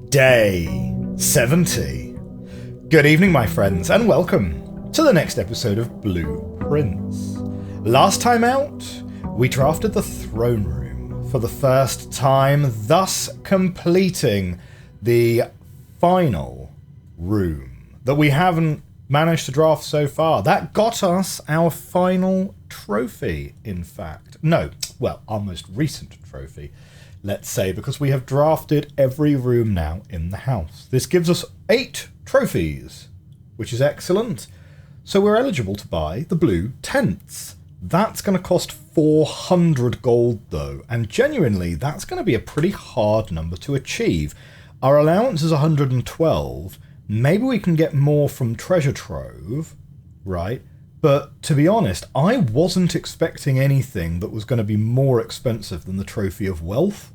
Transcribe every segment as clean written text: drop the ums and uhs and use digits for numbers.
Day 70. Good evening, my friends, and welcome to the next episode of Blueprince. Last time out, we drafted the throne room for the first time, thus completing the final room that we haven't managed to draft so far. That got us our final trophy, in fact. No, well, our most recent trophy, let's say, because we have drafted every room now in the house. This gives us 8 trophies, which is excellent. So we're eligible to buy the blue tents. That's going to cost 400 gold, though, and genuinely, that's going to be a pretty hard number to achieve. Our allowance is 112. Maybe we can get more from Treasure Trove, right? But to be honest, I wasn't expecting anything that was going to be more expensive than the Trophy of Wealth,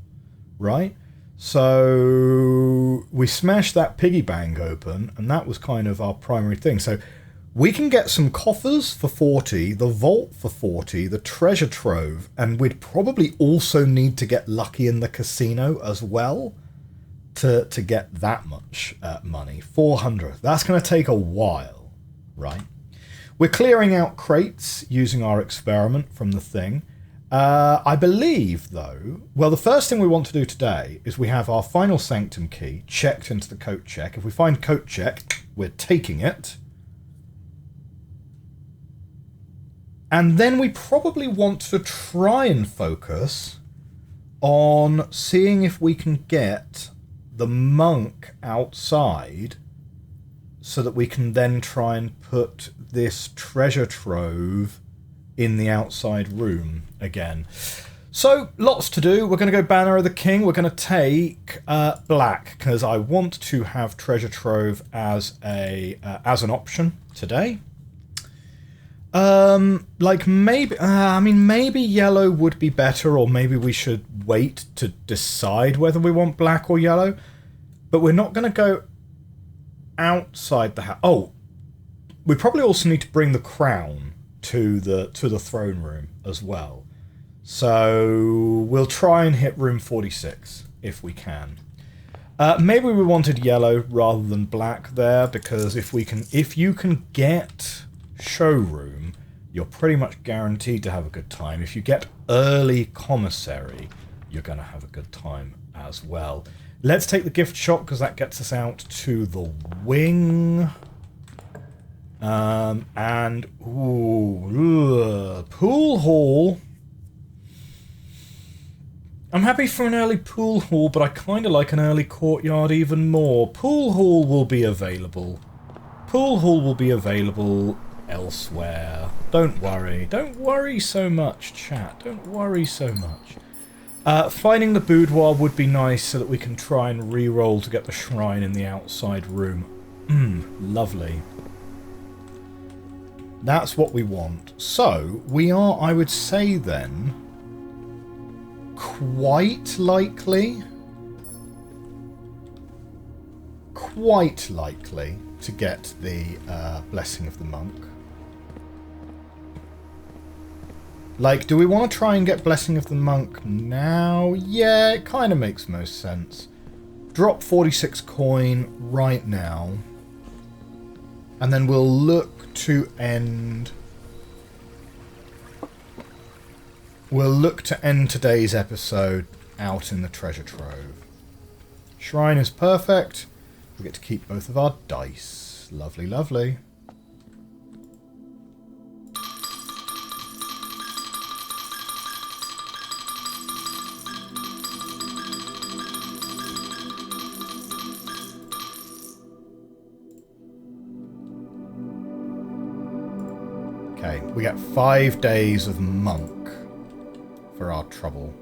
right? So we smashed that piggy bank open, and that was kind of our primary thing. So we can get some coffers for 40, the vault for 40, the treasure trove, and we'd probably also need to get lucky in the casino as well to get that much money. 400. That's going to take a while, right? We're clearing out crates using our experiment from the thing. I believe, though, well, the first thing we want to do today is we have our final sanctum key checked into the coat check. If we find coat check, we're taking it. And then we probably want to try and focus on seeing if we can get the monk outside so that we can then try and put this treasure trove in the outside room again. So, lots to do. We're going to go Banner of the King. We're going to take black, because I want to have treasure trove as an option today. Maybe yellow would be better, or maybe we should wait to decide whether we want black or yellow. But we're not going to go outside the house. Oh, we probably also need to bring the crown to the throne room as well. So we'll try and hit room 46 if we can. Maybe we wanted yellow rather than black there, because if you can get showroom, you're pretty much guaranteed to have a good time. If you get early commissary, you're going to have a good time as well. Let's take the gift shop, because that gets us out to the wing. Pool hall. I'm happy for an early pool hall, but I kind of like an early courtyard even more. Pool hall will be available. Pool hall will be available elsewhere. Don't worry. Don't worry so much, chat. Don't worry so much. Finding the boudoir would be nice so that we can try and re-roll to get the shrine in the outside room. Lovely. That's what we want. So, we are, I would say then, quite likely to get the Blessing of the Monk. Like, do we want to try and get Blessing of the Monk now? Yeah, it kind of makes most sense. Drop 46 coin right now. And then we'll look to end... We'll look to end today's episode out in the treasure trove. Shrine is perfect. We get to keep both of our dice. Lovely, lovely. Okay, we get 5 days of monk for our trouble.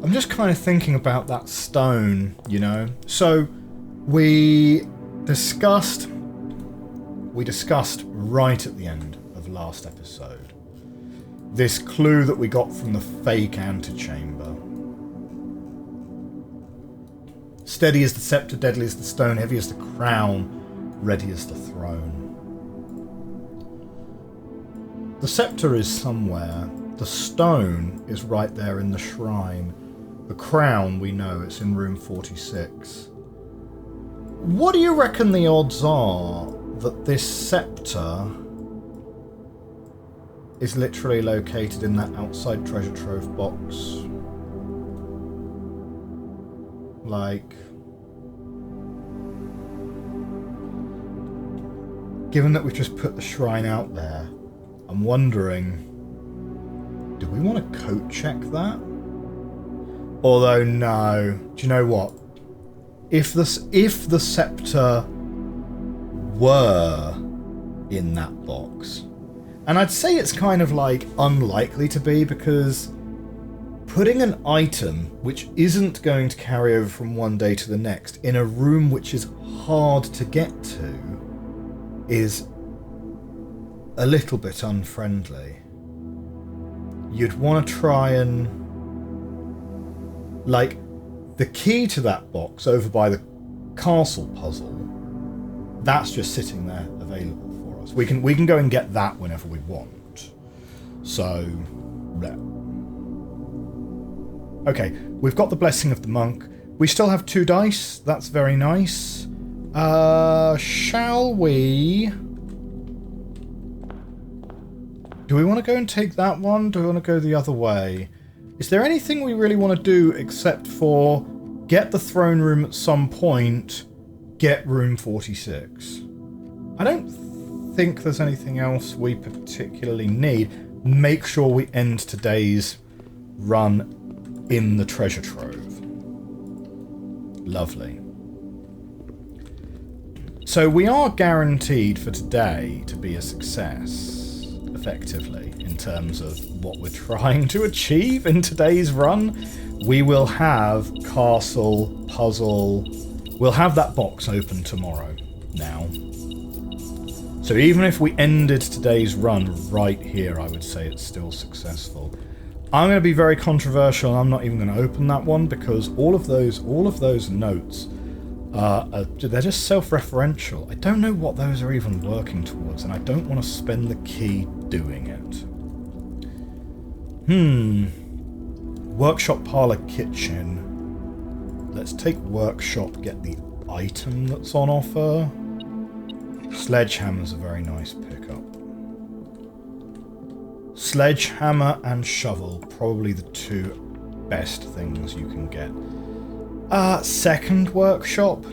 I'm just kind of thinking about that stone, you know. So we discussed right at the end of last episode this clue that we got from the fake antechamber. Steady as the scepter, deadly as the stone, heavy as the crown, ready as the throne. The scepter is somewhere. The stone is right there in the shrine. The crown, we know, it's in room 46. What do you reckon the odds are that this scepter is literally located in that outside treasure trove box? Like, given that we've just put the shrine out there, I'm wondering, do we want to coat check that? Although, no. Do you know what? If the scepter were in that box, and I'd say it's kind of like unlikely to be, because putting an item which isn't going to carry over from one day to the next in a room which is hard to get to is a little bit unfriendly. You'd want to try and, like, the key to that box over by the castle puzzle, that's just sitting there available for us. We can go and get that whenever we want. So, yeah. Okay, we've got the blessing of the monk. We still have 2 dice. That's very nice. Shall we? Do we want to go and take that one? Do we want to go the other way? Is there anything we really want to do except for get the throne room at some point, get room 46? I don't think there's anything else we particularly need. Make sure we end today's run in the treasure trove. Lovely. So we are guaranteed for today to be a success, effectively, in terms of what we're trying to achieve in today's run. We will have castle, puzzle, we'll have that box open tomorrow now. So even if we ended today's run right here, I would say it's still successful. I'm going to be very controversial. I'm not even going to open that one because all of those notes they're just self-referential. I don't know what those are even working towards, and I don't want to spend the key doing it. Workshop, parlour, kitchen. Let's take workshop, get the item that's on offer. Sledgehammer's a very nice pickup. Sledgehammer and shovel, probably the 2 best things you can get. Second workshop.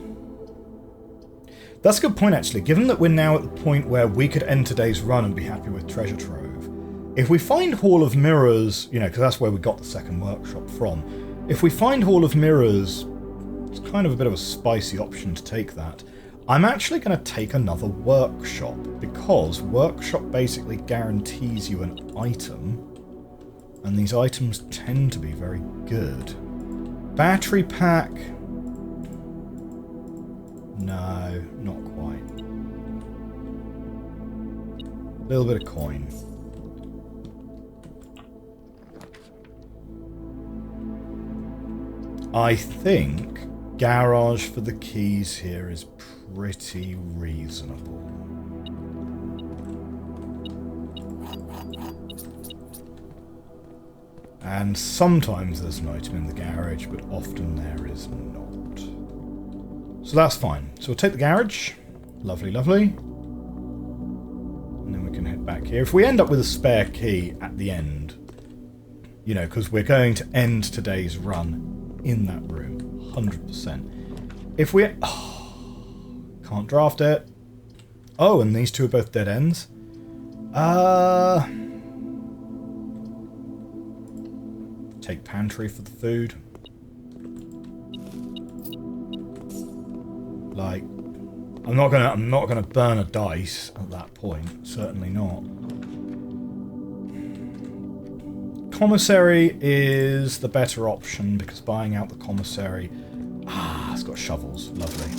That's a good point, actually. Given that we're now at the point where we could end today's run and be happy with treasure trove, if we find Hall of Mirrors, you know, because that's where we got the second workshop from, if we find Hall of Mirrors, it's kind of a bit of a spicy option to take that. I'm actually going to take another workshop, because workshop basically guarantees you an item, and these items tend to be very good. Battery pack. No, not quite. A little bit of coin. I think garage for the keys here is pretty reasonable. And sometimes there's an item in the garage, but often there is not. So that's fine. So we'll take the garage. Lovely, lovely. And then we can head back here. If we end up with a spare key at the end, you know, because we're going to end today's run in that room, 100%. If we... Oh, can't draft it. Oh, and these 2 are both dead ends. Take pantry for the food. Like, I'm not gonna burn a dice at that point. Certainly not. Commissary is the better option because buying out the commissary. It's got shovels. Lovely.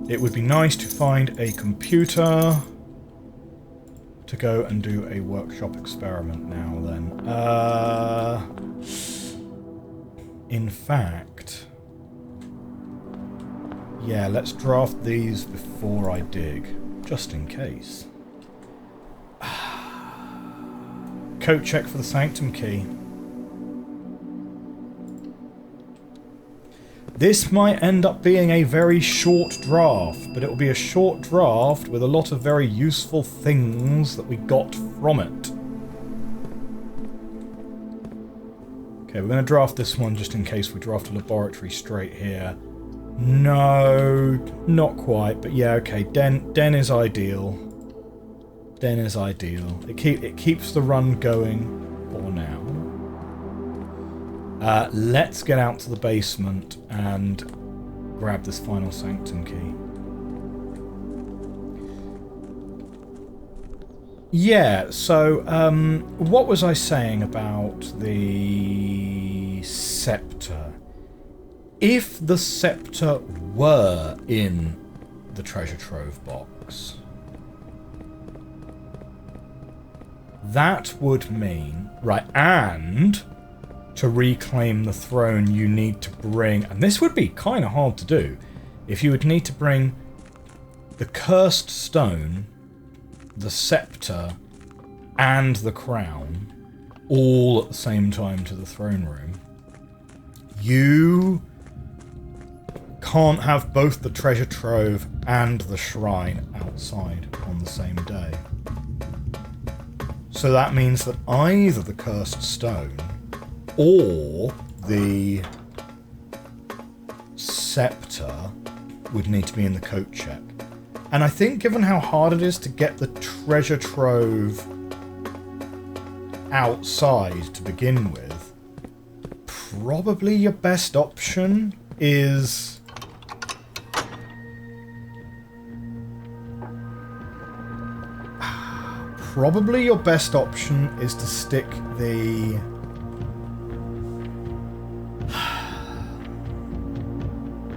It would be nice to find a computer. to go and do a workshop experiment now then. In fact, yeah, let's draft these before I dig, just in case. Code check for the sanctum key. This might end up being a very short draft, but it will be a short draft with a lot of very useful things that we got from it. Okay, we're going to draft this one just in case we draft a laboratory straight here. No, not quite, but yeah, okay, Den is ideal. Den is ideal. It keeps the run going for now. Let's get out to the basement and grab this final sanctum key. Yeah, so what was I saying about the scepter? If the scepter were in the treasure trove box, that would mean, right, and to reclaim the throne you need to bring, and this would be kind of hard to do, if you would need to bring the cursed stone, the scepter, and the crown all at the same time to the throne room. You can't have both the treasure trove and the shrine outside on the same day. So that means that either the cursed stone or the scepter would need to be in the coat check. And I think given how hard it is to get the treasure trove outside to begin with, probably your best option is to stick the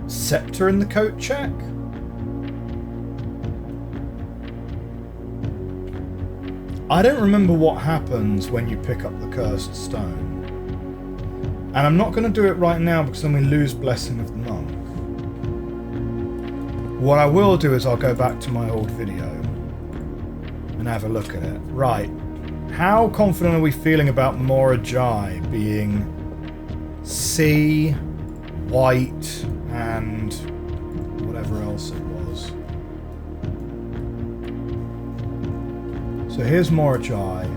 scepter in the coat check. I don't remember what happens when you pick up the cursed stone. And I'm not going to do it right now because then we lose Blessing of the Monk. What I will do is I'll go back to my old video and have a look at it. Right. How confident are we feeling about Morajai being sea, white, and whatever else it was? So here's Morajai.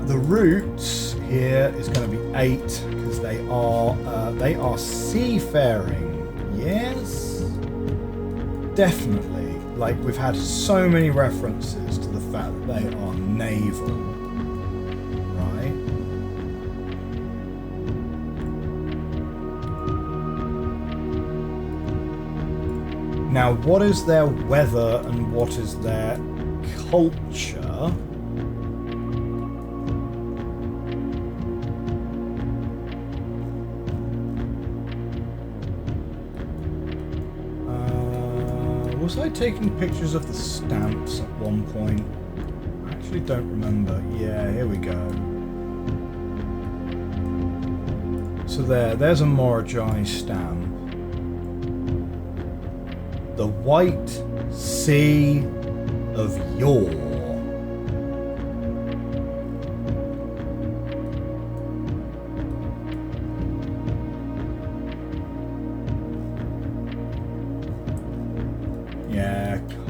The roots here is going to be 8 because they are seafaring. Yes, definitely. Like, we've had so many references to the fact that they are naval, right? Now, what is their weather and what is their culture? Was I taking pictures of the stamps at one point? I actually don't remember. Yeah, here we go. So there's a Morajai stamp. The White Sea of Yore.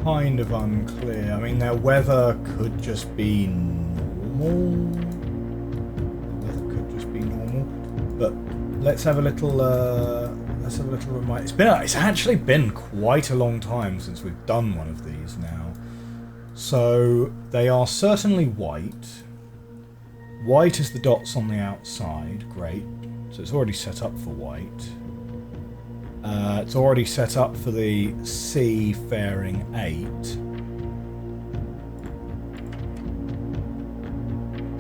Kind of unclear. I mean, their weather could just be normal. But let's have a little. Let's have a little reminder. It's actually been quite a long time since we've done one of these now. So they are certainly white. White is the dots on the outside. Great. So it's already set up for white. It's already set up for the seafaring 8.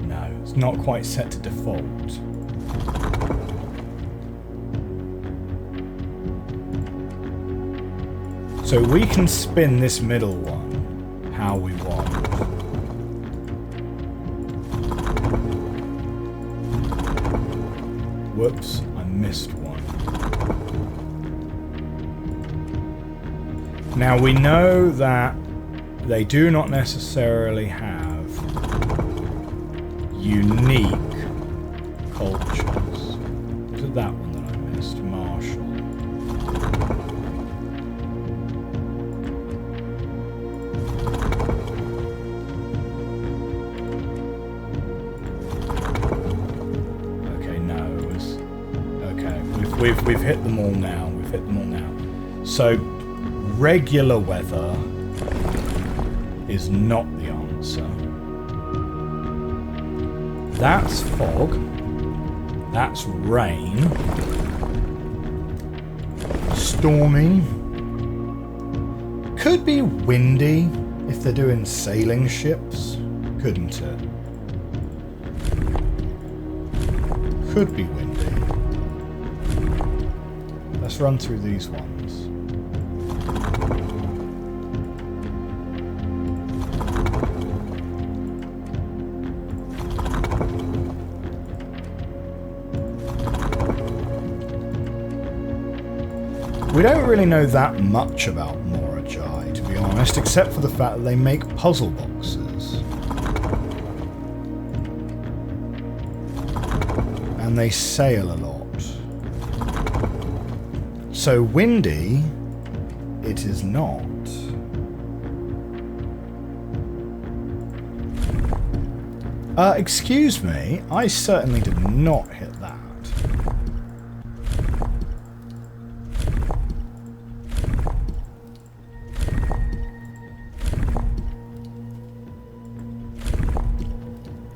No, it's not quite set to default. So we can spin this middle one how we want. Whoops, I missed one. Now we know that they do not necessarily have unique cultures. Was it that one that I missed? Marshall. Okay, no, it was... Okay, we've hit them all now. We've hit them all now. So, regular weather is not the answer. That's fog. That's rain. Stormy. Could be windy if they're doing sailing ships, couldn't it? Could be windy. Let's run through these ones. We don't really know that much about Morajai, to be honest, except for the fact that they make puzzle boxes. And they sail a lot. So windy, it is not. Excuse me, I certainly did not hit that.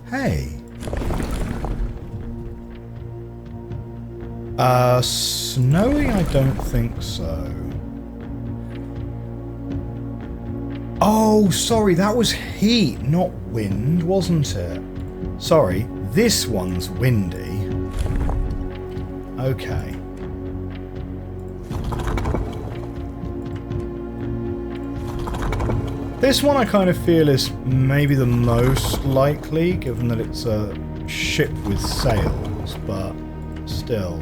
Hey. Snowy? I don't think so. Oh, sorry, that was heat, not wind, wasn't it? Sorry, this one's windy. Okay. This one I kind of feel is maybe the most likely, given that it's a ship with sails, but still.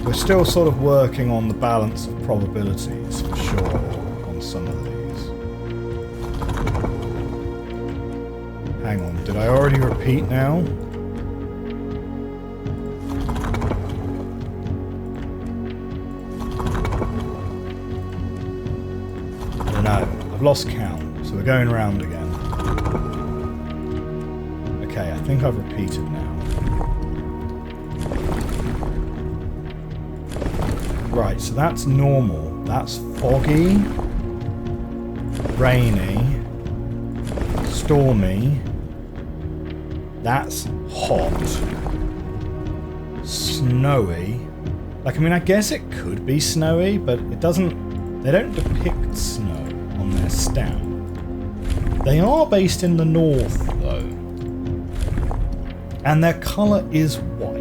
We're still sort of working on the balance of probabilities, for sure, on some of these. Hang on, did I already repeat now? I've lost count, so we're going round again. Okay, I think I've repeated now. Right, so that's normal. That's foggy, rainy, stormy. That's hot, snowy. Like, I mean, I guess it could be snowy, but it doesn't... They don't depict snow on their stamp. They are based in the north, though. And their colour is white.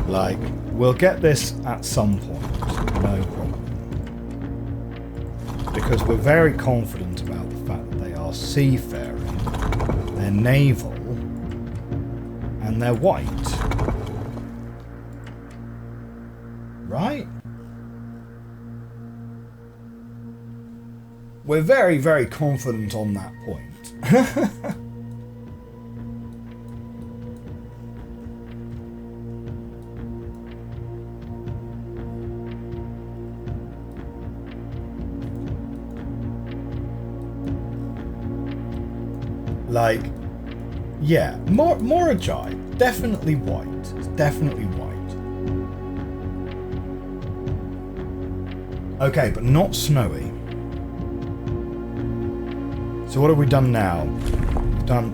Like, we'll get this at some point, no problem. Because we're very confident about the fact that they are seafaring, they're naval, and they're white. Right? We're very, very confident on that point. Like, yeah, Morajai, definitely white. It's definitely white. Okay, but not snowy. So what have we done now? We've done...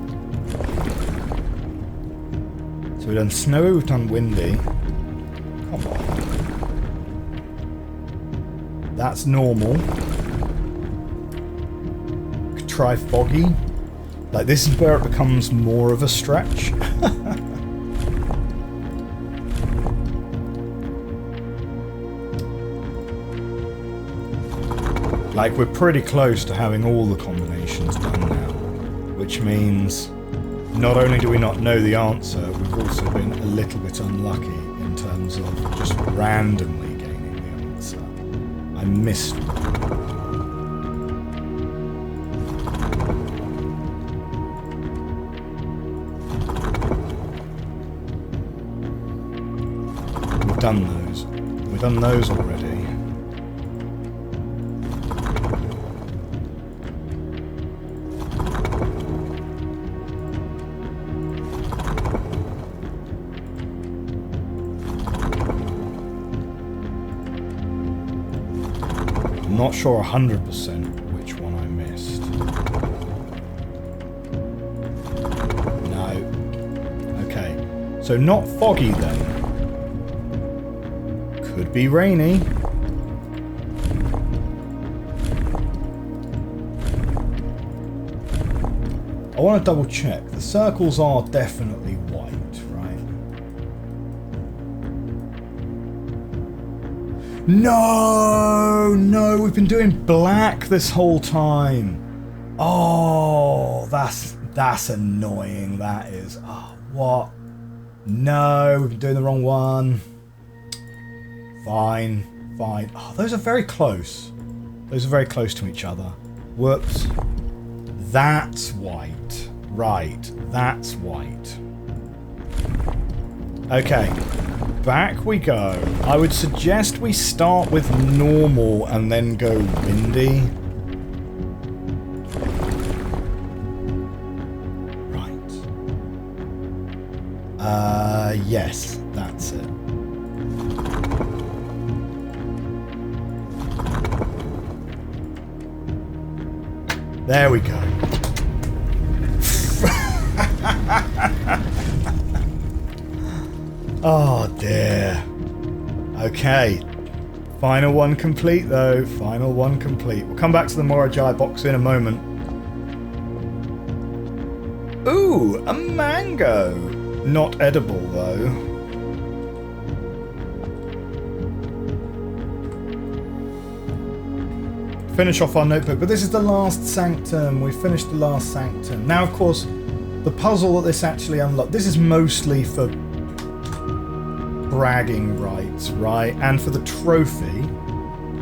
So we've done snowy, we've done windy. Come on. That's normal. Could try foggy. Like, this is where it becomes more of a stretch. Like, we're pretty close to having all the combinations done now, which means not only do we not know the answer, we've also been a little bit unlucky in terms of just randomly gaining the answer. I missed one. We've done those. We've done those already. Not sure 100% which one I missed. No. Okay. So not foggy then. Could be rainy. I want to double check. The circles are definitely white, right? No, no, we've been doing black this whole time. Oh, that's annoying. That is. Oh, what? No, we've been doing the wrong one. Fine, fine. Oh, those are very close. Those are very close to each other. Whoops. That's white. Right, that's white. Okay. Back we go. I would suggest we start with normal and then go windy. Right. Yes, that's it. There we go. Oh dear. Okay. Final one complete though. Final one complete. We'll come back to the Morajai box in a moment. Ooh, a mango. Not edible though. Finish off our notebook, but this is the last sanctum. We finished the last sanctum. Now, of course, the puzzle that this actually unlocked, this is mostly for bragging rights, right? And for the trophy,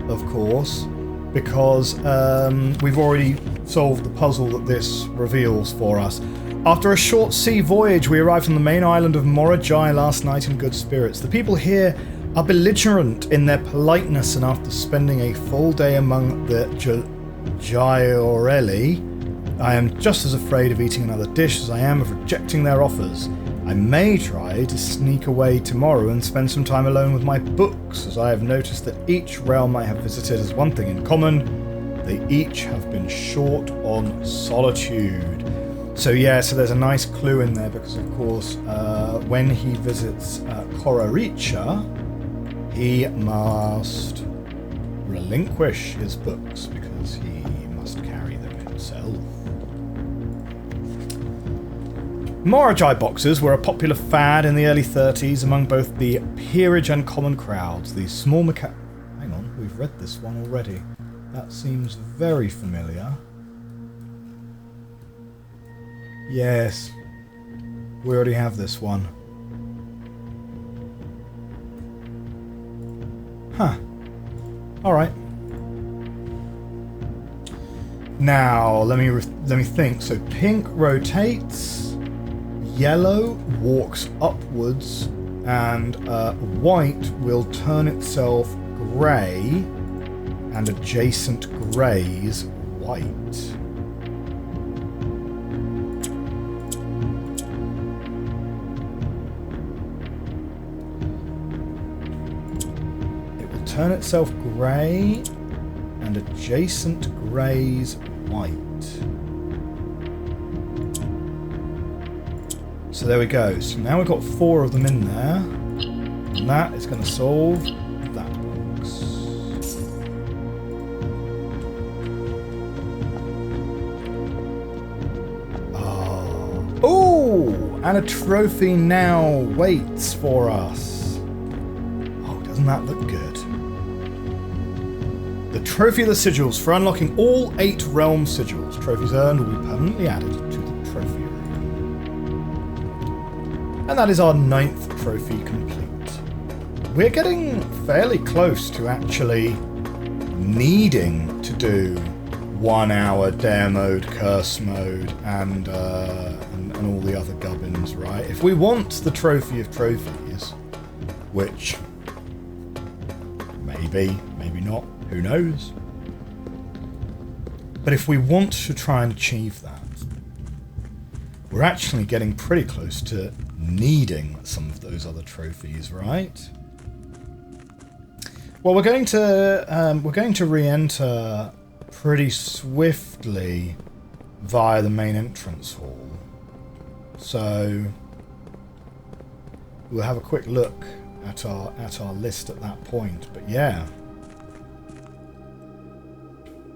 of course, because we've already solved the puzzle that this reveals for us. After a short sea voyage, we arrived on the main island of Morajai last night in good spirits. The people here are belligerent in their politeness, and after spending a full day among the Giorelli, I am just as afraid of eating another dish as I am of rejecting their offers. I may try to sneak away tomorrow and spend some time alone with my books, as I have noticed that each realm I have visited has one thing in common. They each have been short on solitude. So yeah, so there's a nice clue in there, because of course when he visits Koraricha, he must relinquish his books because he must carry them himself. Morajai boxes were a popular fad in the early 30s among both the peerage and common crowds. These small hang on, we've read this one already. That seems very familiar. Yes, we already have this one. Huh. Alright. Now, let me think. So pink rotates, yellow walks upwards, and white will turn itself grey, and adjacent greys white. Turn itself grey and adjacent greys white. So there we go. So now we've got 4 of them in there. that is going to solve that box. Oh, and a trophy now waits for us. Oh, doesn't that look good? The Trophy of the Sigils. For unlocking all 8 realm sigils, trophies earned will be permanently added to the trophy room. And that is our 9th trophy complete. We're getting fairly close to actually needing to do 1 hour dare mode, curse mode, and all the other gubbins, right? If we want the Trophy of Trophies, which maybe not, who knows? But if we want to try and achieve that, we're actually getting pretty close to needing some of those other trophies, right? Well, we're going to re-enter pretty swiftly via the main entrance hall. So we'll have a quick look at our list at that point. But yeah,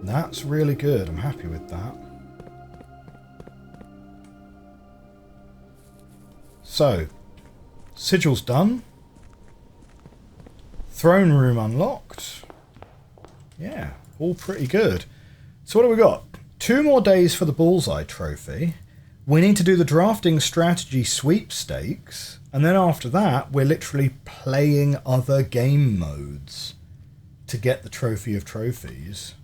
that's really good. I'm happy with that. So, sigil's done. Throne room unlocked. Yeah, all pretty good. So what do we got? 2 more days for the Bullseye Trophy. We need to do the drafting strategy sweepstakes. And then after that, we're literally playing other game modes to get the Trophy of Trophies.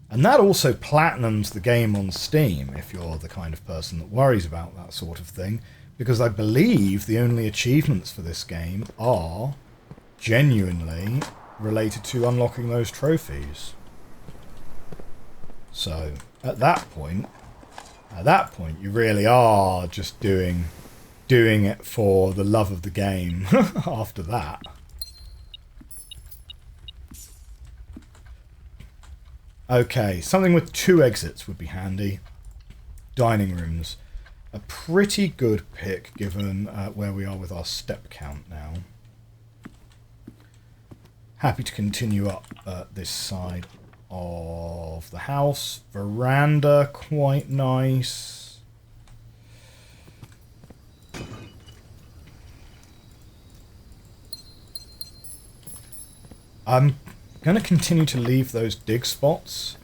And that also platinums the game on Steam, if you're the kind of person that worries about that sort of thing. Because I believe the only achievements for this game are genuinely related to unlocking those trophies. So, at that point, you really are just doing it for the love of the game after that. Okay, something with 2 exits would be handy. Dining rooms. A pretty good pick given where we are with our step count now. Happy to continue up this side of the house. Veranda, quite nice. I'm going to continue to leave those dig spots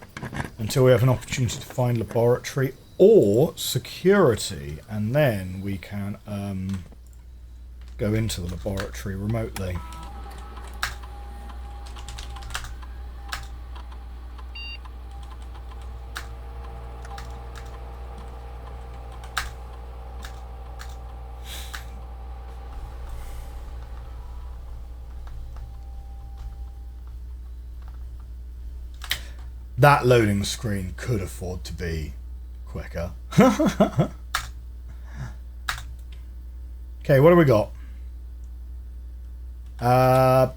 until we have an opportunity to find laboratory or security, and then we can go into the laboratory remotely. That loading screen could afford to be quicker. Okay, what do we got?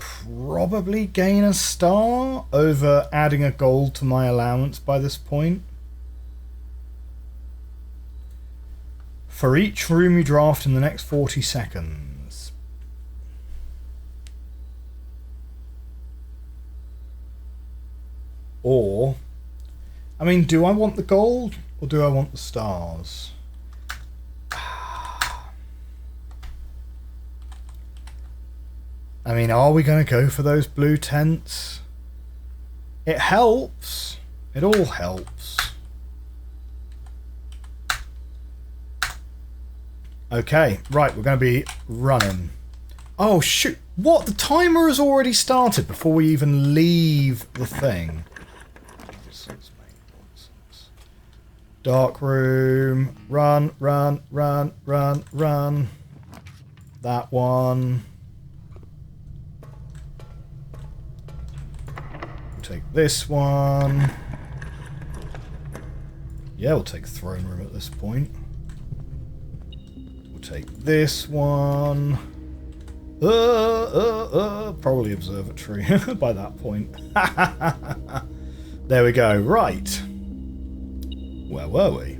Probably gain a star over adding a gold to my allowance by this point. For each room you draft in the next 40 seconds. Or, I mean, do I want the gold or do I want the stars? I mean, are we going to go for those blue tents? It helps. It all helps. Okay, right, we're going to be running. Oh, shoot. What? The timer has already started before we even leave the thing. Dark room. Run, run, run, run, run. That one. We'll take this one. Yeah, we'll take throne room at this point. We'll take this one. Probably observatory by that point. There we go. Right. Where were we?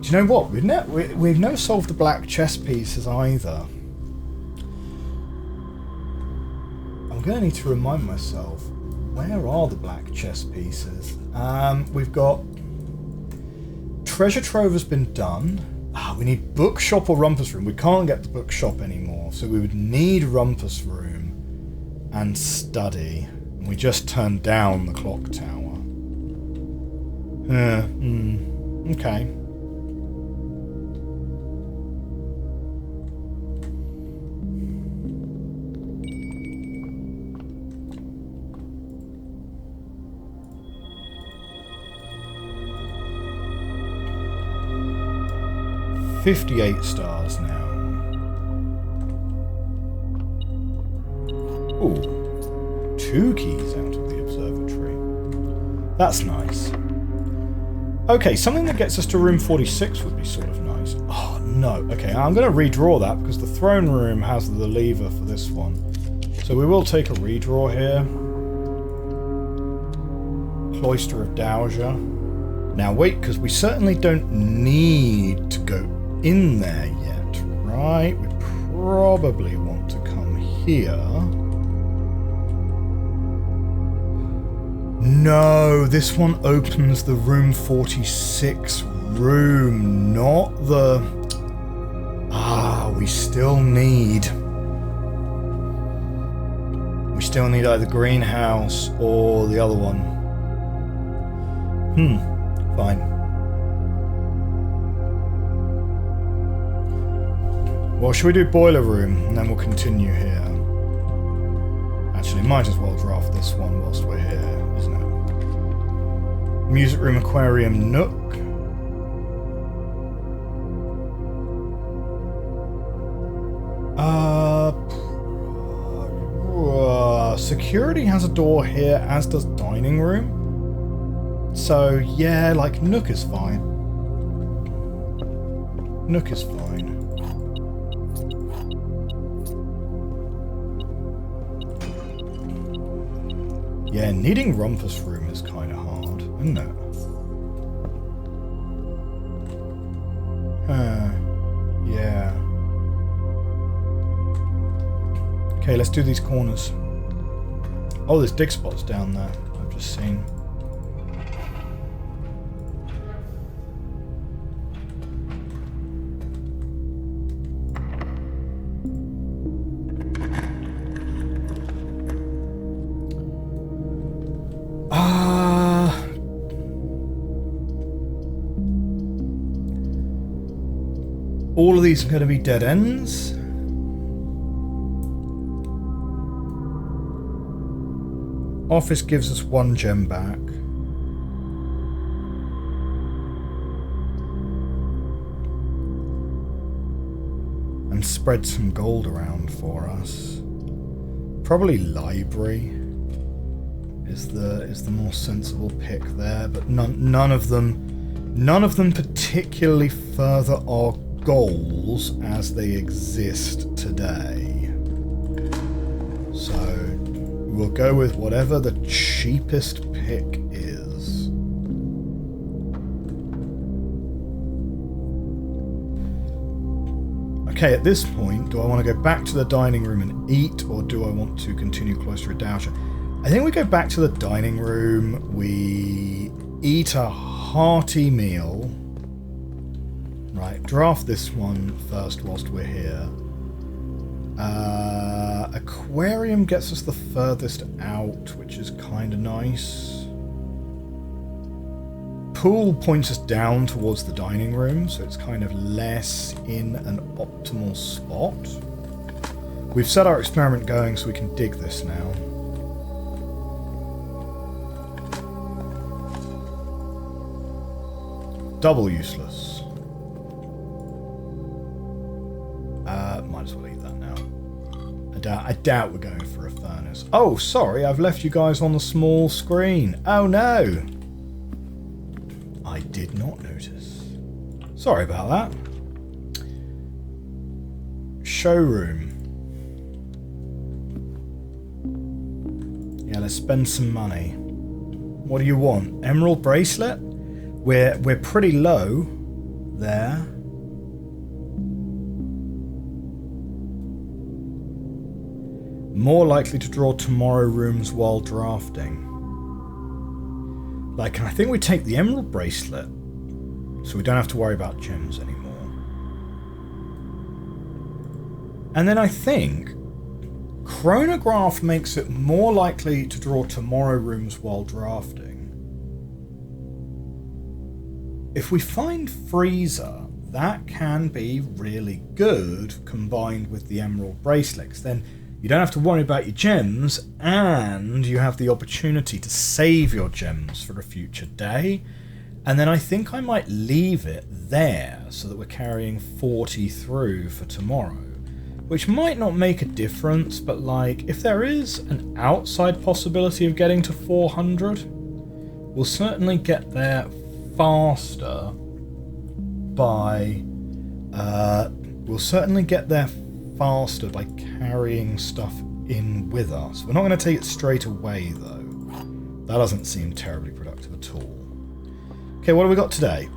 Do you know what? We've never solved the black chess pieces either. I'm going to need to remind myself, where are the black chess pieces? We've got... Treasure Trove has been done. We need Bookshop or Rumpus Room. We can't get the Bookshop anymore, so we would need Rumpus Room and Study. And we just turned down the Clock Tower. Okay. $58 stars now. Ooh, 2 keys out of the observatory. That's nice. Okay, something that gets us to room 46 would be sort of nice. Oh, no. Okay, I'm going to redraw that because the throne room has the lever for this one. So we will take a redraw here. Cloister of Dowager. Now wait, because we certainly don't need to go in there yet, right? We probably want to come here. No, this one opens the room 46 room, not the... we still need either greenhouse or the other one. Fine. Well, should we do boiler room and then we'll continue here? Actually, might as well draft this one whilst we're here, isn't it? Music room, aquarium, nook. Security has a door here, as does dining room. So, yeah, like, nook is fine. Nook is fine. Yeah, needing Rumpus Room is kind of hard, isn't it? Yeah. Okay, let's do these corners. Oh, there's dig spots down there, I've just seen. All of these are going to be dead ends. Office gives us 1 gem back. And spread some gold around for us. Probably library is the more sensible pick there, but none of them particularly further our goals as they exist today. So we'll go with whatever the cheapest pick is. Okay, at this point, do I want to go back to the dining room and eat, or do I want to continue Cloister of Dowager? I think we go back to the dining room, we eat a hearty meal. Right, draft this one first whilst we're here. Aquarium gets us the furthest out, which is kind of nice. Pool points us down towards the dining room, so it's kind of less in an optimal spot. We've set our experiment going so we can dig this now. Double useless. Might as well eat that now. I doubt we're going for a furnace. Oh, sorry, I've left you guys on the small screen. Oh no! I did not notice. Sorry about that. Showroom. Yeah, let's spend some money. What do you want? Emerald bracelet? We're pretty low. there. More likely to draw tomorrow rooms while drafting. Like, I think we take the emerald bracelet, so we don't have to worry about gems anymore. And then I think chronograph makes it more likely to draw tomorrow rooms while drafting. If we find freezer, that can be really good combined with the emerald bracelets. Then you don't have to worry about your gems, and you have the opportunity to save your gems for a future day. And then I think I might leave it there so that we're carrying 40 through for tomorrow, which might not make a difference, but like, if there is an outside possibility of getting to 400, we'll certainly get there faster by carrying stuff in with us. We're not going to take it straight away though. That doesn't seem terribly productive at all. Okay, what have we got today?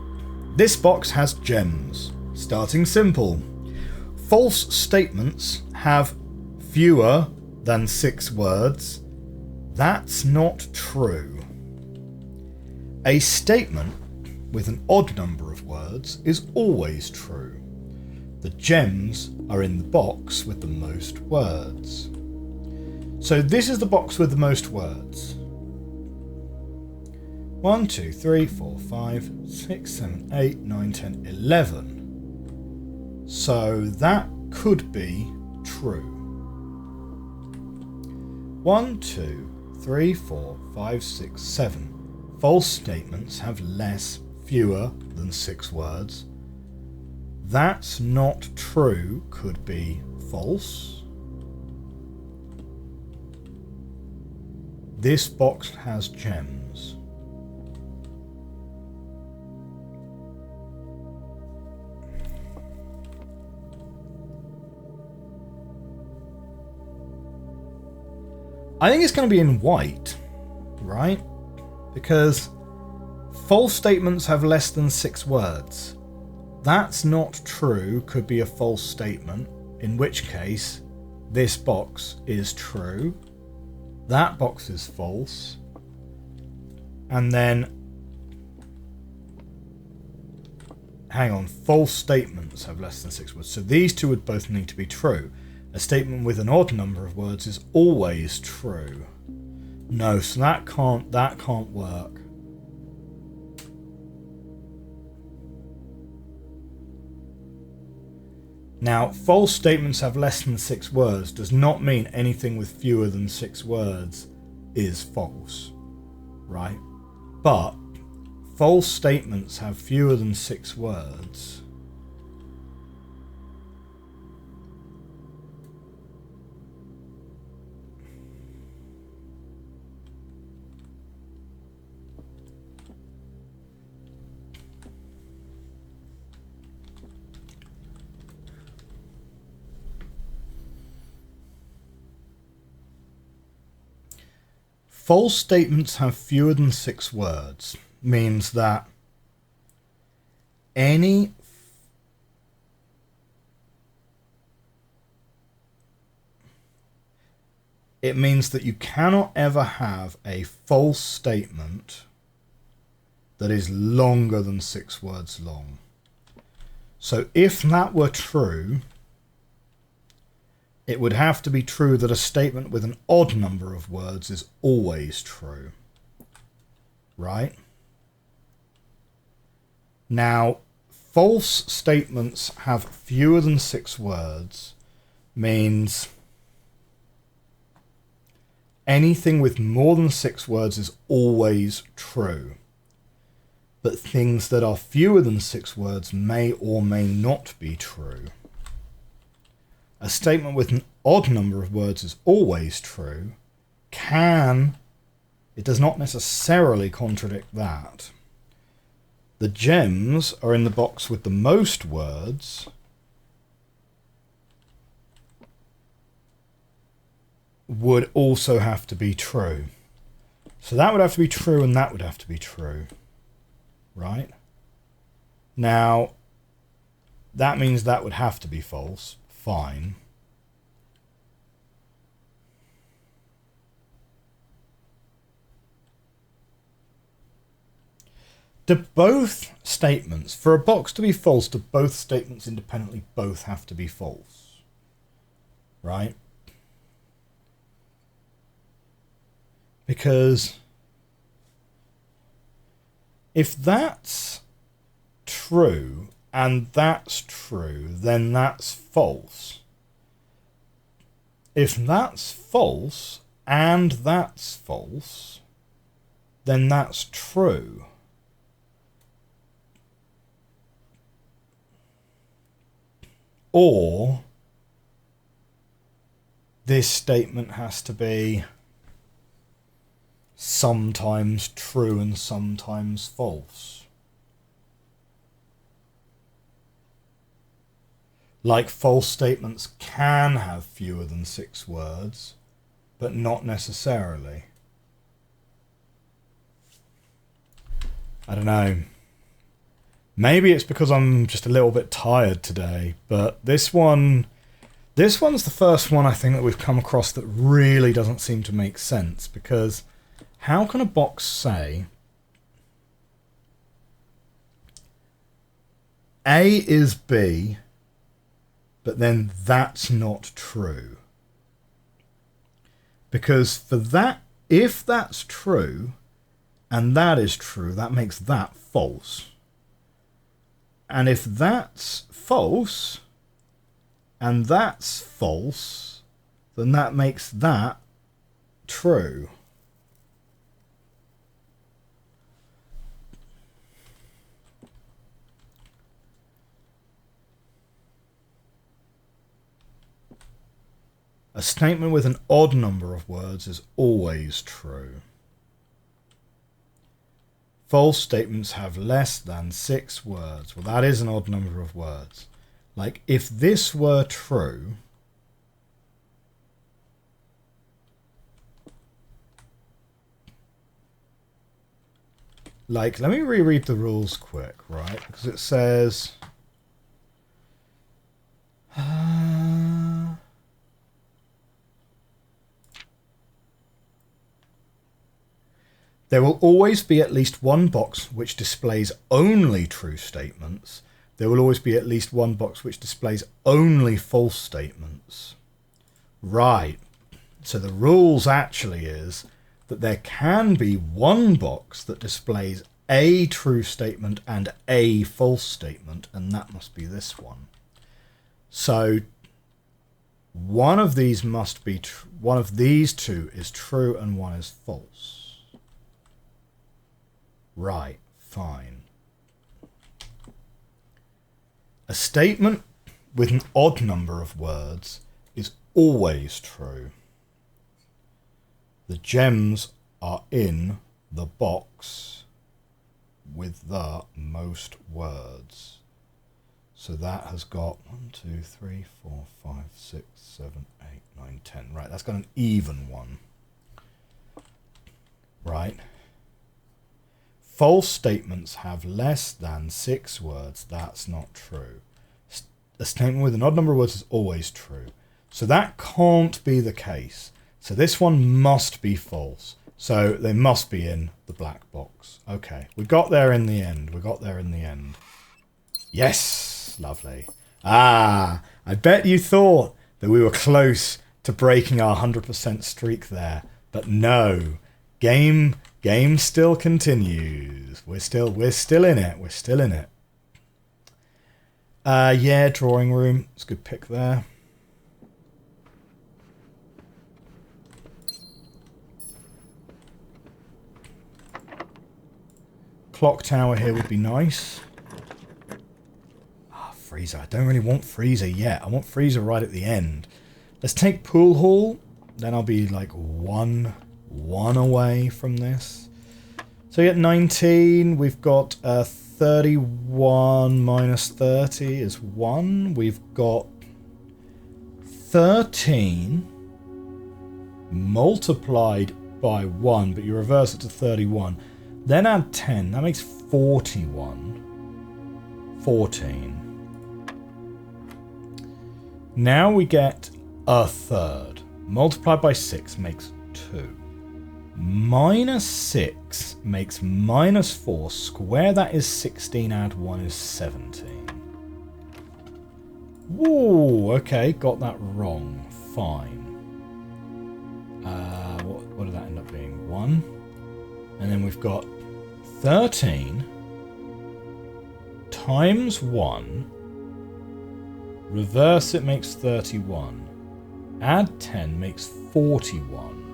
This box has gems. Starting simple. False statements have fewer than 6 words. That's not true. A statement with an odd number of words is always true. The gems are in the box with the most words. So this is the box with the most words. 1, 2, 3, 4, 5, 6, 7, 8, 9, 10, 11. So that could be true. 1, 2, 3, 4, 5, 6, 7. False statements have fewer than 6 words. That's not true could be false. This box has gems. I think it's going to be in white, right? Because false statements have less than 6 words. That's not true could be a false statement, in which case this box is true. That box is false. And then, hang on, false statements have less than 6 words. So these two would both need to be true. A statement with an odd number of words is always true. No, so that can't work. Now, false statements have less than 6 words does not mean anything with fewer than 6 words is false, right? But false statements have fewer than 6 words. False statements have fewer than 6 words means that it means that you cannot ever have a false statement that is longer than 6 words long. So if that were true, it would have to be true that a statement with an odd number of words is always true. Right? Now, false statements have fewer than 6 words means anything with more than 6 words is always true. But things that are fewer than 6 words may or may not be true. A statement with an odd number of words is always true. It does not necessarily contradict that. The gems are in the box with the most words. Would also have to be true. So that would have to be true and that would have to be true. Right? Now, That means that would have to be false. Fine. Do both statements, for a box to be false, do both statements independently both have to be false? Right? Because if that's true and that's true, then that's false. If that's false and that's false, then that's true. Or this statement has to be sometimes true and sometimes false. Like false statements can have fewer than 6 words, but not necessarily. I don't know. Maybe it's because I'm just a little bit tired today, but this one's the first one I think that we've come across that really doesn't seem to make sense, because how can a box say A is B, but then that's not true? Because for that, if that's true and that is true, that makes that false. And if that's false and that's false, then that makes that true. A statement with an odd number of words is always true. False statements have less than 6 words. Well, that is an odd number of words. Like, if this were true, like, let me reread the rules quick, right? Because it says... there will always be at least one box which displays only true statements. There will always be at least one box which displays only false statements. Right. So the rules actually is that there can be one box that displays a true statement and a false statement, and that must be this one. So one of these must be one of these two is true and one is false. Right, fine. A statement with an odd number of words is always true. The gems are in the box with the most words. So that has got 1, 2, 3, 4, 5, 6, 7, 8, 9, 10. Right, that's got an even one. Right. False statements have less than 6 words. That's not true. A statement with an odd number of words is always true. So that can't be the case. So this one must be false. So they must be in the black box. Okay, we got there in the end. We got there in the end. Yes, lovely. Ah, I bet you thought that we were close to breaking our 100% streak there. But no, game still continues. We're still in it. We're still in it. Yeah, drawing room. It's a good pick there. Clock tower here would be nice. Ah, freezer. I don't really want freezer yet. I want freezer right at the end. Let's take pool hall. Then I'll be like one away from this. So you get 19. We've got 31 minus 30 is 1. We've got 13 multiplied by 1, but you reverse it to 31. Then add 10. That makes 41. 14. Now we get a third. Multiplied by 6 makes 2. Minus 6 makes minus 4. Square that is 16, add 1 is 17. Whoa, okay, got that wrong. Fine. What did that end up being? 1. And then we've got 13 times 1. Reverse it makes 31. Add 10 makes 41.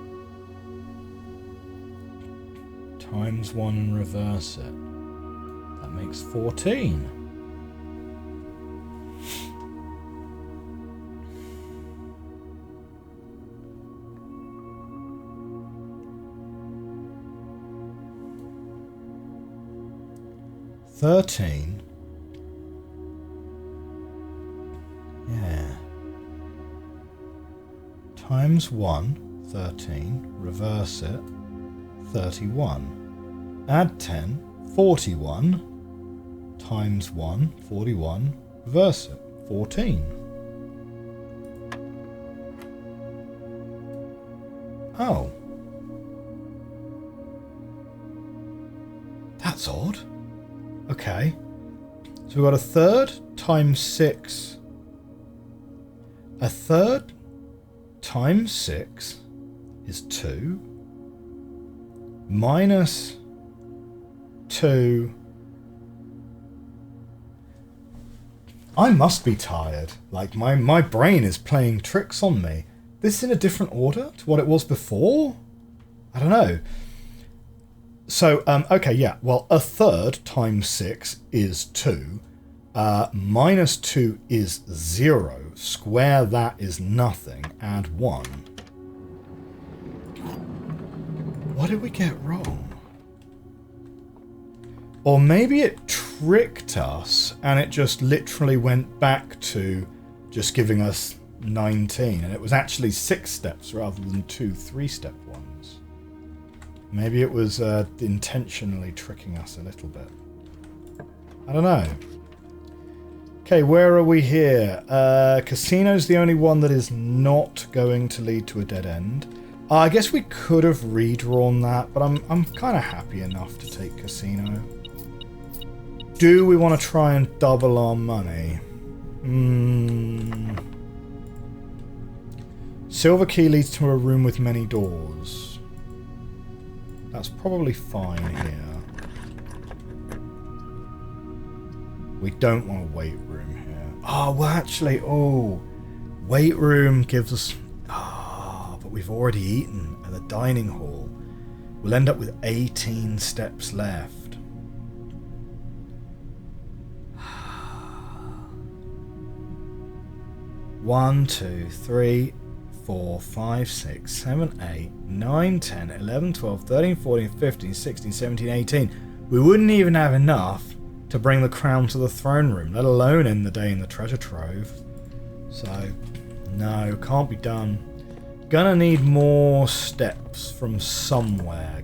Times 1 and reverse it. That makes 14. Yeah. Times 1, 13. Reverse it. 31. Add 10, 41. Times 1, 41. Reverse it. 14. Oh. That's odd. Okay. So we've got a third times 6. A third times 6 is 2. Minus 2. I must be tired. Like, my brain is playing tricks on me. This in a different order to what it was before? I don't know. So, okay, yeah. Well, a third times 6 is 2. Minus 2 is 0. Square that is nothing. Add 1. What did we get wrong? Or maybe it tricked us and it just literally went back to just giving us 19. And it was actually 6 steps rather than 2 3-step ones. Maybe it was intentionally tricking us a little bit. I don't know. Okay, where are we here? Casino's the only one that is not going to lead to a dead end. I guess we could have redrawn that, but I'm kind of happy enough to take Casino. Do we want to try and double our money? Silver key leads to a room with many doors. That's probably fine here. We don't want a weight room here. Oh, well, actually, weight room gives us... but we've already eaten at the dining hall. We'll end up with 18 steps left. 1, 2, 3, 4, 5, 6, 7, 8, 9, 10, 11, 12, 13, 14, 15, 16, 17, 18. We wouldn't even have enough to bring the crown to the throne room, let alone end the day in the treasure trove. So, no, can't be done. Gonna need more steps from somewhere.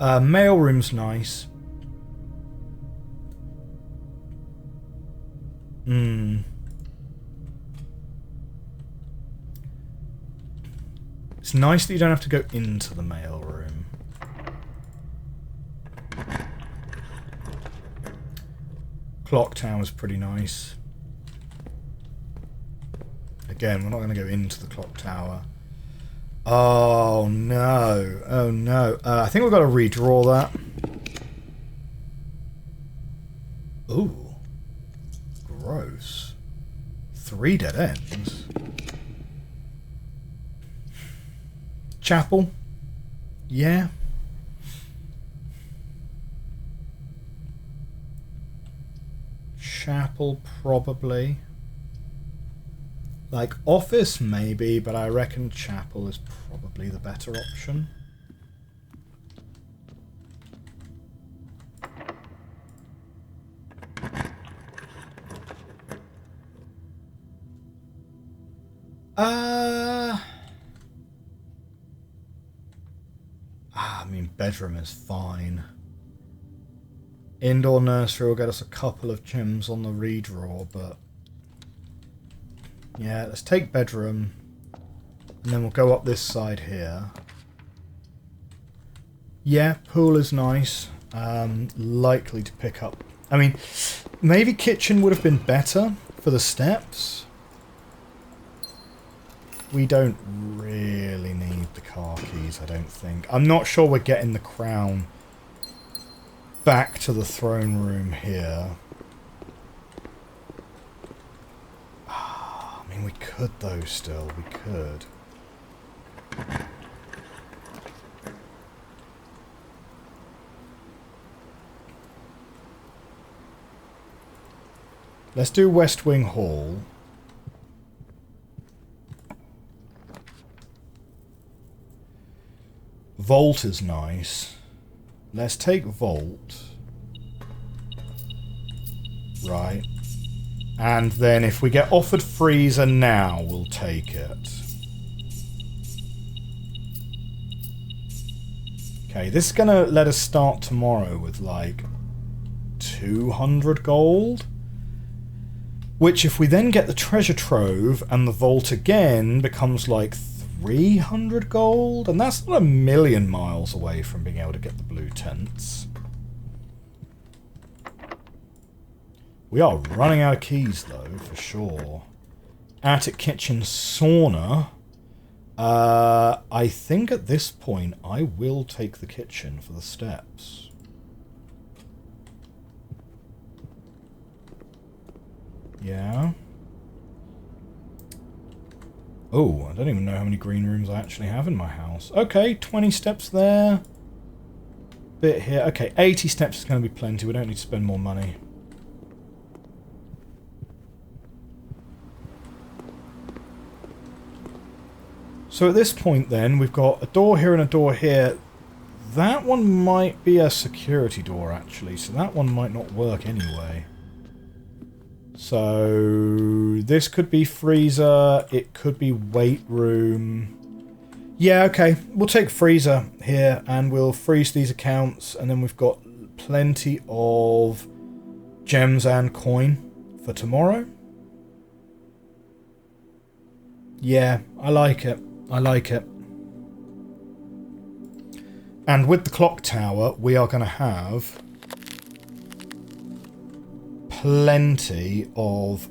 Mailroom's nice. It's nice that you don't have to go into the mailroom. Clock tower's pretty nice. Again, we're not going to go into the clock tower. Oh no. Oh no. I think we've got to redraw that. Ooh. Gross. 3 dead ends. Chapel. Yeah. Chapel, probably. Like, office, maybe, but I reckon chapel is probably the better option. I mean, bedroom is fine. Indoor nursery will get us a couple of gems on the redraw, but Yeah, let's take bedroom. And then we'll go up this side here. Yeah, pool is nice. Likely to pick up. I mean, maybe kitchen would have been better for the steps. We don't really need the car keys, I don't think. I'm not sure we're getting the crown back to the throne room here. I mean, we could though still. We could. Let's do West Wing Hall. Vault is nice. Let's take Vault. Right. And then if we get offered freezer now, we'll take it. Okay, this is going to let us start tomorrow with like 200 gold. Which, if we then get the treasure trove and the vault again, becomes like 300 gold. And that's not a million miles away from being able to get the blue tents. We are running out of keys, though, for sure. Attic kitchen sauna. I think at this point I will take the kitchen for the steps. Yeah. Oh, I don't even know how many green rooms I actually have in my house. Okay, 20 steps there. Bit here. Okay, 80 steps is going to be plenty. We don't need to spend more money. So at this point then, we've got a door here and a door here. That one might be a security door, actually. So that one might not work anyway. So this could be freezer, it could be weight room. Yeah, okay, we'll take freezer here and we'll freeze these accounts, and then we've got plenty of gems and coin for tomorrow. Yeah, I like it. I like it. And with the clock tower, we are going to have plenty of,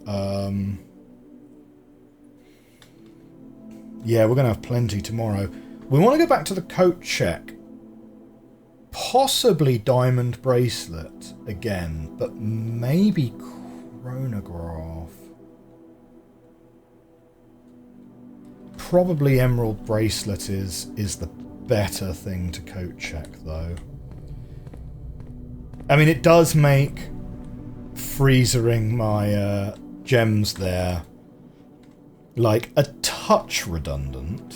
yeah, we're going to have plenty tomorrow. We want to go back to the coat check. Possibly diamond bracelet again, but maybe chronograph. Probably emerald bracelet is the better thing to coat check, though. I mean, it does make freezering my gems there like a touch redundant,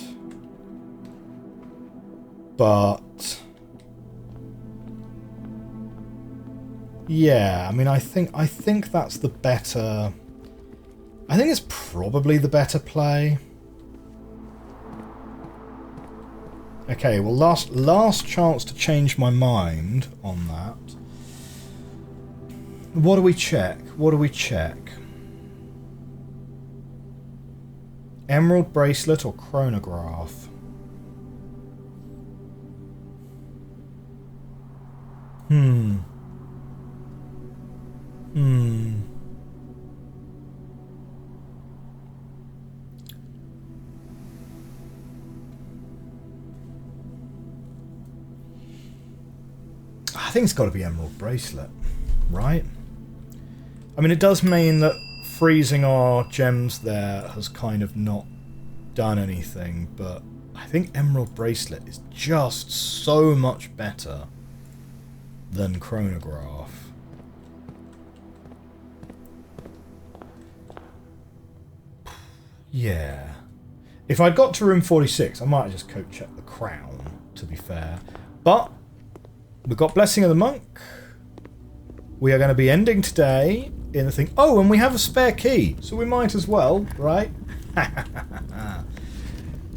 but yeah, I mean, I think that's the better. I think it's probably the better play. Okay, well, last chance to change my mind on that. What do we check? What do we check? Emerald bracelet or chronograph? I think it's got to be emerald bracelet, right? I mean, it does mean that freezing our gems there has kind of not done anything, but I think emerald bracelet is just so much better than chronograph. Yeah. If I'd got to room 46, I might have just coat checked the crown, to be fair. But we've got Blessing of the Monk. We are going to be ending today in the thing. Oh, and we have a spare key, so we might as well, right?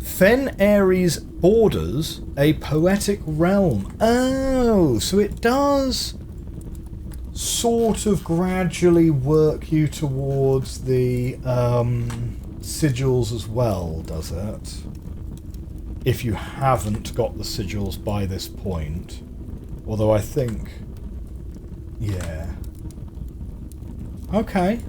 Fen Ares borders a poetic realm. Oh, so it does sort of gradually work you towards the sigils as well, does it? If you haven't got the sigils by this point. Although I think... yeah. Okay.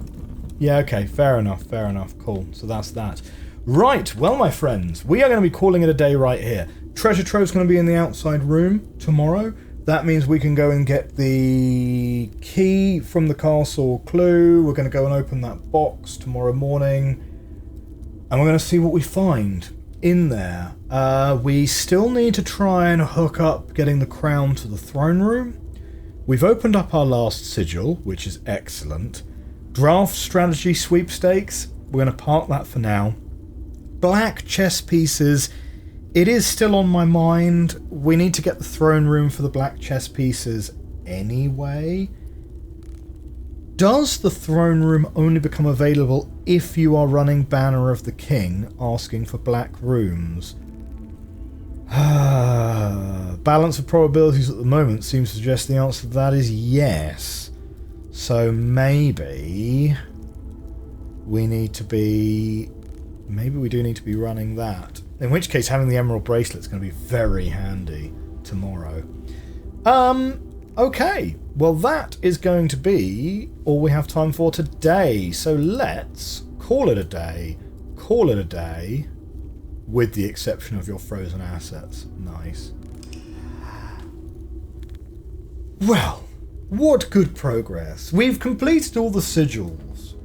Yeah, okay. Fair enough. Fair enough. Cool. So that's that. Right. Well, my friends, we are going to be calling it a day right here. Treasure trove's going to be in the outside room tomorrow. That means we can go and get the key from the castle clue. We're going to go and open that box tomorrow morning. And we're going to see what we find in there. We still need to try and hook up getting the crown to the throne room. We've opened up our last sigil, which is excellent. Draft strategy sweepstakes. We're going to park that for now. Black chess pieces. It is still on my mind. We need to get the throne room for the black chess pieces anyway. Does the throne room only become available if you are running Banner of the King, asking for black rooms? Balance of probabilities at the moment seems to suggest the answer to that is yes. So maybe we need to be... maybe we do need to be running that. In which case, having the emerald bracelet is going to be very handy tomorrow. Okay. Well, that is going to be all we have time for today. So let's call it a day. Call it a day. With the exception of your frozen assets. Nice. Well, what good progress. We've completed all the sigils.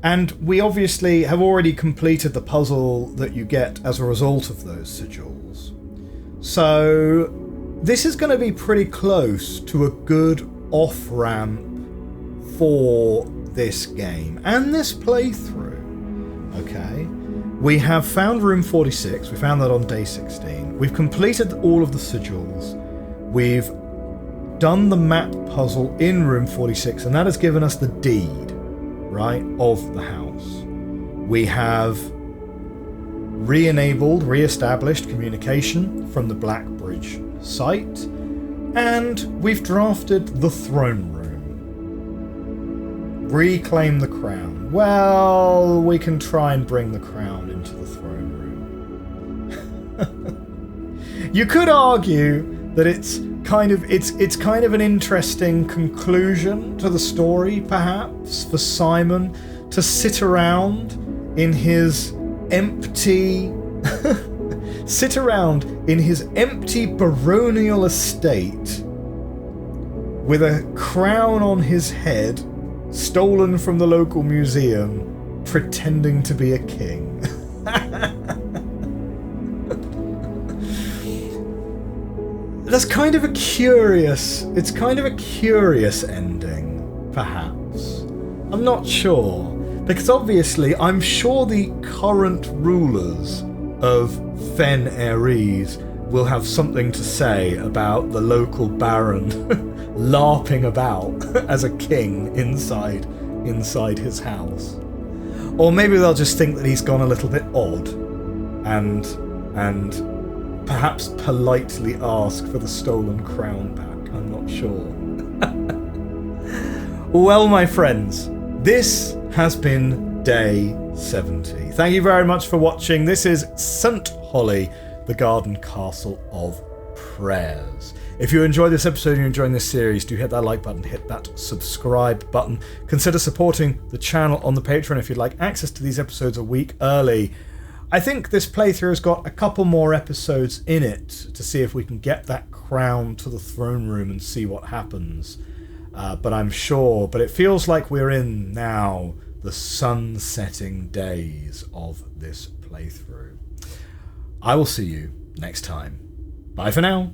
And we obviously have already completed the puzzle that you get as a result of those sigils. So this is going to be pretty close to a good off-ramp for this game and this playthrough. Okay. We have found room 46. We found that on day 16. We've completed all of the sigils. We've done the map puzzle in room 46, and that has given us the deed, right, of the house. We have re-established communication from the Black Bridge site, and we've drafted the throne room. Reclaim the crown. Well, we can try and bring the crown into the throne room. You could argue that it's kind of an interesting conclusion to the story, perhaps, for Simon to sit around in his empty baronial estate with a crown on his head stolen from the local museum, pretending to be a king. It's kind of a curious ending, perhaps. I'm not sure. Because obviously, I'm sure the current rulers of Fen Ares will have something to say about the local baron larping about as a king inside his house. Or maybe they'll just think that he's gone a little bit odd and perhaps politely ask for the stolen crown back. I'm not sure. Well, my friends, this has been day 70. Thank you very much for watching. This is St. Holly, the Garden Castle of Prayers. If you enjoyed this episode and you're enjoying this series, do hit that like button, hit that subscribe button. Consider supporting the channel on the Patreon if you'd like access to these episodes a week early. I think this playthrough has got a couple more episodes in it to see if we can get that crown to the throne room and see what happens. But it feels like we're in now the sun-setting days of this playthrough. I will see you next time. Bye for now.